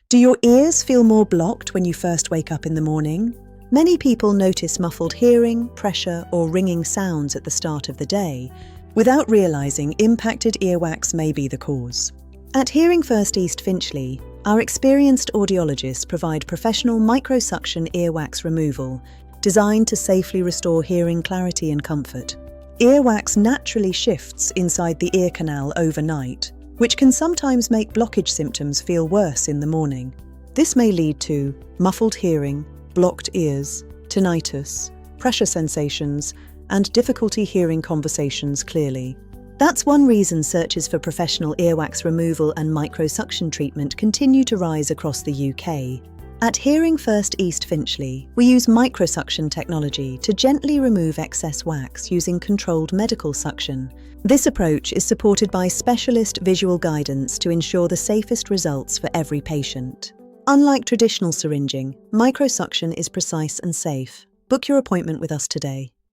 Do your ears feel more blocked when you first wake up in the morning? Many people notice muffled hearing, pressure, or ringing sounds at the start of the day, without realizing impacted earwax may be the cause. At Hearing First East Finchley, our experienced audiologists provide professional microsuction earwax removal, designed to safely restore hearing clarity and comfort. Earwax naturally shifts inside the ear canal overnight, which can sometimes make blockage symptoms feel worse in the morning. This may lead to muffled hearing, blocked ears, tinnitus, pressure sensations, and difficulty hearing conversations clearly. That's one reason searches for professional earwax removal and microsuction treatment continue to rise across the UK. At Hearing First East Finchley, we use microsuction technology to gently remove excess wax using controlled medical suction. This approach is supported by specialist visual guidance to ensure the safest results for every patient. Unlike traditional syringing, microsuction is precise and safe. Book your appointment with us today.